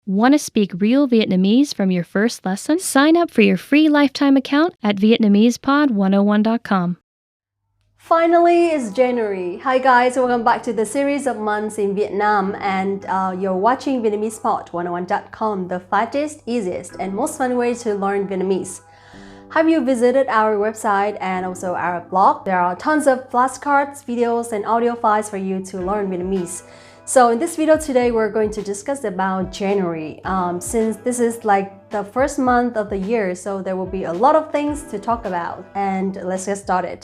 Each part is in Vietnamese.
Want to speak real Vietnamese from your first lesson? Sign up for your free lifetime account at Vietnamesepod101.com. Finally, it's January. Hi guys, welcome back to the series of months in Vietnam, and you're watching Vietnamesepod101.com, the fastest, easiest, and most fun way to learn Vietnamese. Have you visited our website and also our blog? There are tons of flashcards, videos, and audio files for you to learn Vietnamese. So in this video today, we're going to discuss about January. Since this is like the first month of the year, so there will be a lot of things to talk about. And let's get started.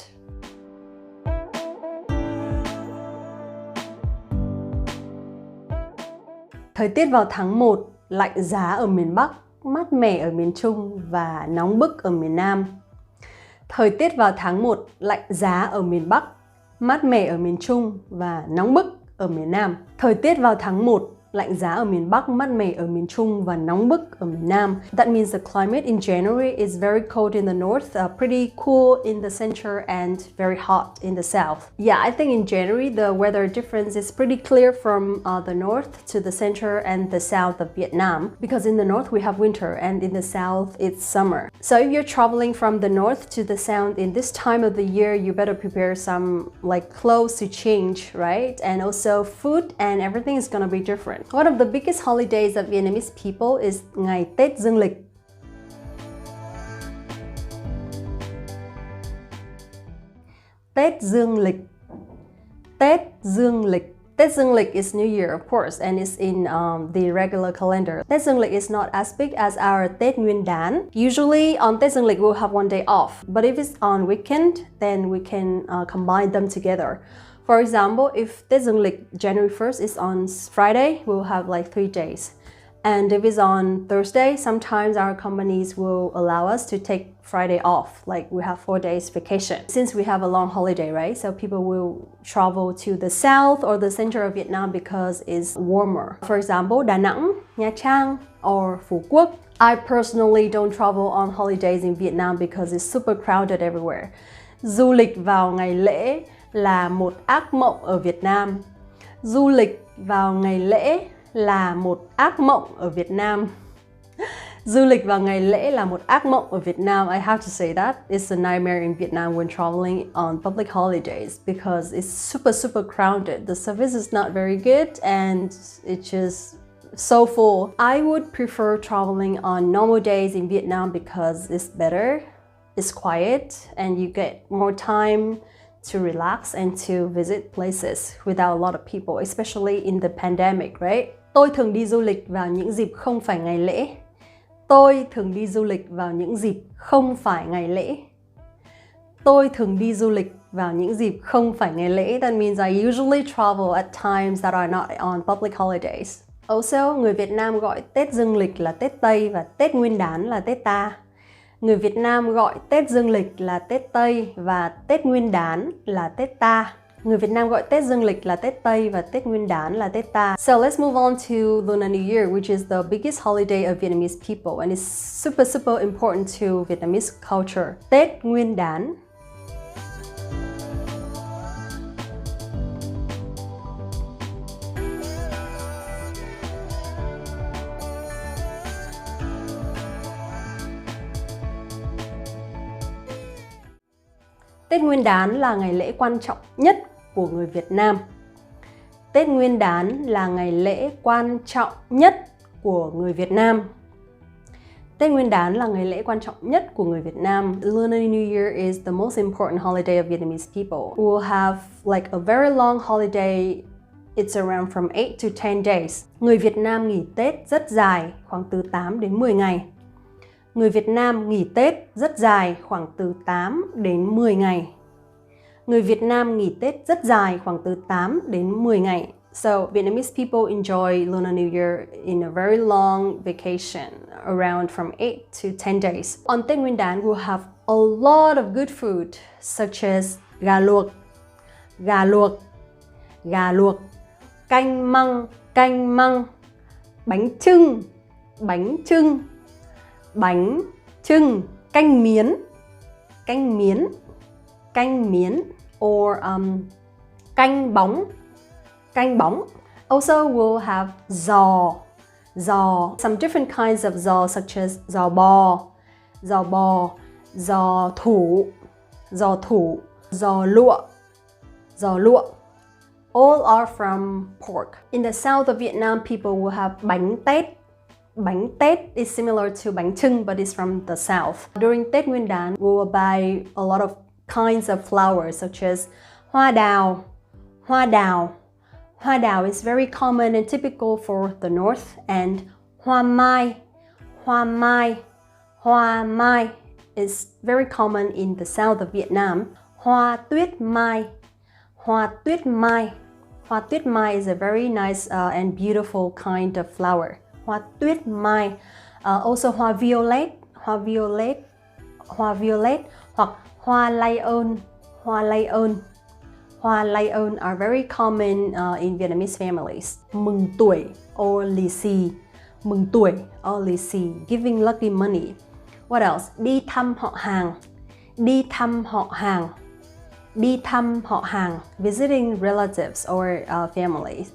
Thời tiết vào tháng 1, lạnh giá ở miền Bắc, mát mẻ ở miền Trung và nóng bức ở miền Nam. Thời tiết vào tháng 1, lạnh giá ở miền Bắc, mát mẻ ở miền Trung và nóng bức ở miền Nam. Thời tiết vào tháng 1, lạnh giá ở miền Bắc, mát mẻ ở miền Trung và nóng bức ở miền Nam. That means the climate in January is very cold in the north, pretty cool in the center, and very hot in the south. Yeah, I think in January the weather difference is pretty clear from the north to the center and the south of Vietnam, because in the north we have winter and in the south it's summer. So if you're traveling from the north to the south in this time of the year, you better prepare some like clothes to change, right? And also food and everything is gonna be different. One of the biggest holidays of Vietnamese people is ngày Tết Dương lịch. Tết Dương lịch. Tết Dương lịch. Tết Dương lịch is New Year, of course, and it's in the regular calendar. Tết Dương lịch is not as big as our Tết Nguyên đán. Usually on Tết Dương lịch we'll have one day off, but if it's on weekend, then we can combine them together. For example, if Tết Dương lịch January 1st is on Friday, we'll have like 3 days. And if it's on Thursday, sometimes our companies will allow us to take Friday off, like we have 4 days vacation. Since we have a long holiday, right? So people will travel to the south or the center of Vietnam because it's warmer. For example, Đà Nẵng, Nha Trang, or Phú Quốc. I personally don't travel on holidays in Vietnam because it's super crowded everywhere. Du lịch vào ngày lễ là một ác mộng ở Việt Nam. Du lịch vào ngày lễ là một ác mộng ở Việt Nam. Du lịch vào ngày lễ là một ác mộng ở Việt Nam. I have to say that. It's a nightmare in Vietnam when traveling on public holidays because it's super crowded. The service is not very good and it's just so full. I would prefer traveling on normal days in Vietnam because it's better, it's quiet, and you get more time to relax and to visit places without a lot of people, especially in the pandemic, right? Tôi thường đi du lịch vào những dịp không phải ngày lễ. Tôi thường đi du lịch vào những dịp không phải ngày lễ. Tôi thường đi du lịch vào những dịp không phải ngày lễ. That means I usually travel at times that are not on public holidays. Also, người Việt Nam gọi Tết Dương lịch là Tết Tây và Tết Nguyên đán là Tết Ta. Người Việt Nam gọi Tết Dương lịch là Tết Tây và Tết Nguyên đán là Tết Ta. Người Việt Nam gọi Tết Dương lịch là Tết Tây và Tết Nguyên đán là Tết Ta. So let's move on to Lunar New Year, which is the biggest holiday of Vietnamese people and it's super important to Vietnamese culture. Tết Nguyên đán. Tết Nguyên đán là ngày lễ quan trọng nhất của người Việt Nam. Tết Nguyên đán là ngày lễ quan trọng nhất của người Việt Nam. Tết Nguyên đán là ngày lễ quan trọng nhất của người Việt Nam. Lunar New Year is the most important holiday of Vietnamese people. We'll have like a very long holiday. It's around from 8 to 10 days. Người Việt Nam nghỉ Tết rất dài, khoảng từ 8 đến 10 ngày. Người Việt Nam nghỉ Tết rất dài, khoảng từ 8 đến 10 ngày. Người Việt Nam nghỉ Tết rất dài, khoảng từ 8 đến 10 ngày. So Vietnamese people enjoy Lunar New Year in a very long vacation, around from 8 to 10 days. On Tết Nguyên đán, we'll have a lot of good food, such as gà luộc, gà luộc, gà luộc, canh măng, bánh chưng, bánh chưng, bánh chưng, canh miến, canh miến, canh miến, or canh bóng, canh bóng. Also, we'll have giò, giò. Some different kinds of giò such as giò bò, giò thủ, giò lụa. All are from pork. In the south of Vietnam, people will have bánh tét. Bánh tét is similar to bánh chưng, but it's from the south. During Tết Nguyên đán, we will buy a lot of kinds of flowers such as hoa đào. Hoa đào is very common and typical for the north, and hoa mai is very common in the south of Vietnam. Hoa tuyết mai is a very nice and beautiful kind of flower. Hoa tuyết mai. Also hoa violet hoặc hoa lion. Hoa lion are very common in Vietnamese families. Mừng tuổi or lì xì, giving lucky money. What else? Đi thăm họ hàng, visiting relatives or families.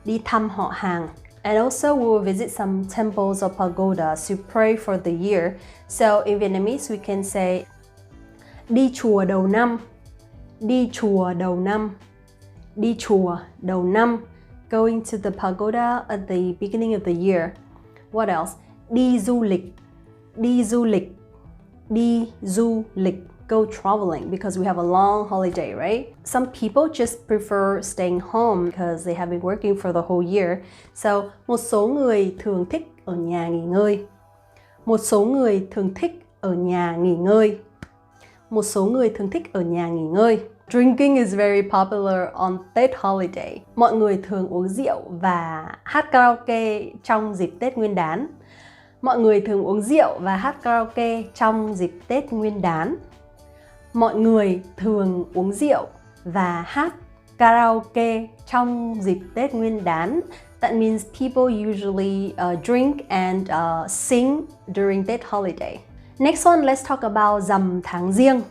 Đi thăm họ hàng. And also we will visit some temples or pagodas to pray for the year. So in Vietnamese we can say đi chùa đầu năm, going to the pagoda at the beginning of the year. What else? Đi du lịch, go traveling, because we have a long holiday, right? Some people just prefer staying home because they have been working for the whole year. So, một số người thường thích ở nhà nghỉ ngơi. Drinking is very popular on Tết holiday. Mọi người thường uống rượu và hát karaoke trong dịp Tết Nguyên đán. Mọi người thường uống rượu và hát karaoke trong dịp Tết Nguyên đán. Mọi người thường uống rượu và hát karaoke trong dịp Tết Nguyên đán. That means people usually drink and sing during Tết holiday. Next one, let's talk about rằm tháng Giêng.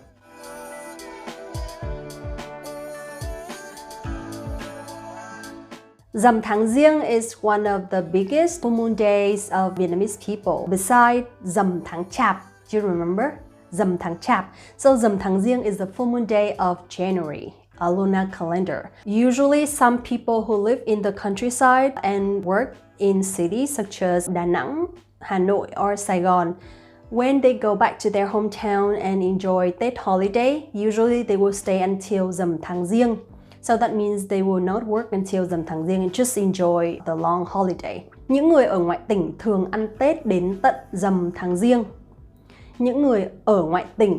Rằm tháng Giêng is one of the biggest full moon days of Vietnamese people. Besides rằm tháng Chạp, do you remember? Rằm tháng Chạp. So rằm tháng Giêng is the full moon day of January, a lunar calendar. Usually some people who live in the countryside and work in cities such as Đà Nẵng, Hà Nội or Saigon, when they go back to their hometown and enjoy Tết holiday, usually they will stay until rằm tháng Giêng. So that means they will not work until rằm tháng Giêng and just enjoy the long holiday. Những người ở ngoại tỉnh thường ăn Tết đến tận rằm tháng Giêng. Những người ở ngoại tỉnh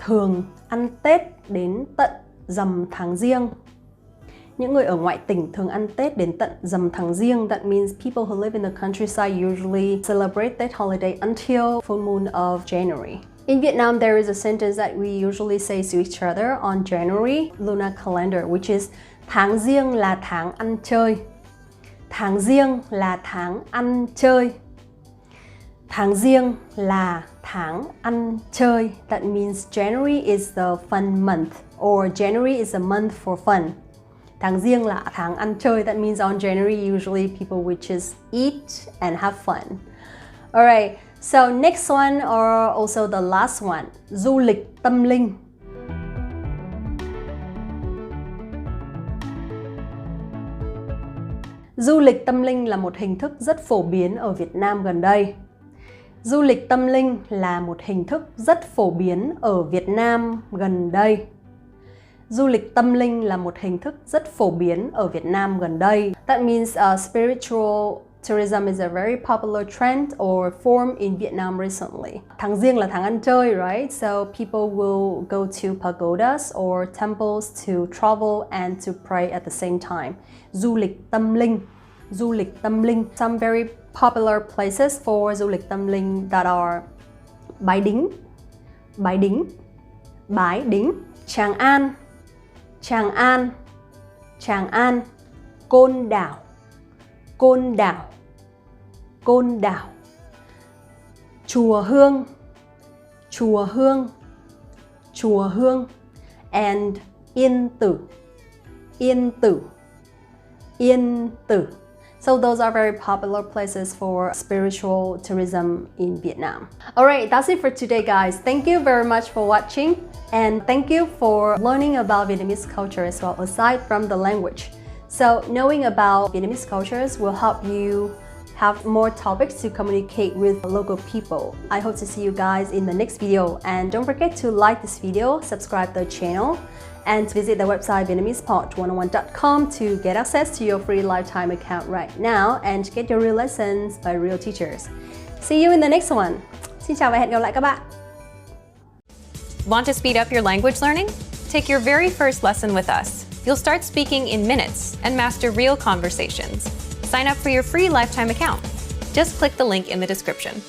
thường ăn Tết đến tận rằm tháng Giêng. Những người ở ngoại tỉnh thường ăn Tết đến tận rằm tháng Giêng. That means people who live in the countryside usually celebrate Tết holiday until full moon of January. In Vietnam, there is a sentence that we usually say to each other on January Lunar Calendar, which is tháng Giêng là tháng ăn chơi. Tháng Giêng là tháng ăn chơi. Tháng Giêng là tháng ăn chơi. That means January is the fun month, or January is a month for fun. Tháng Giêng là tháng ăn chơi. That means on January, usually people would just eat and have fun. Alright, so next one, or also the last one, du lịch tâm linh. Du lịch tâm linh là một hình thức rất phổ biến ở Việt Nam gần đây. Du lịch tâm linh là một hình thức rất phổ biến ở Việt Nam gần đây. Du lịch tâm linh là một hình thức rất phổ biến ở Việt Nam gần đây. That means spiritual tourism is a very popular trend or form in Vietnam recently. Tháng Giêng là tháng ăn chơi, right? So people will go to pagodas or temples to travel and to pray at the same time. Du lịch tâm linh. Du lịch tâm linh. Some very popular places for du lịch tâm linh that are Bái Đính, Tràng An, Côn Đảo, Chùa Hương, and Yên Tử. So those are very popular places for spiritual tourism in Vietnam. Alright, that's it for today, guys. Thank you very much for watching, and thank you for learning about Vietnamese culture as well, aside from the language. So knowing about Vietnamese cultures will help you have more topics to communicate with local people. I hope to see you guys in the next video, and don't forget to like this video, subscribe to the channel, and visit the website VietnamesePod101.com to get access to your free lifetime account right now and get your real lessons by real teachers. See you in the next one. Xin chào và hẹn gặp lại các bạn. Want to speed up your language learning? Take your very first lesson with us. You'll start speaking in minutes and master real conversations. Sign up for your free lifetime account. Just click the link in the description.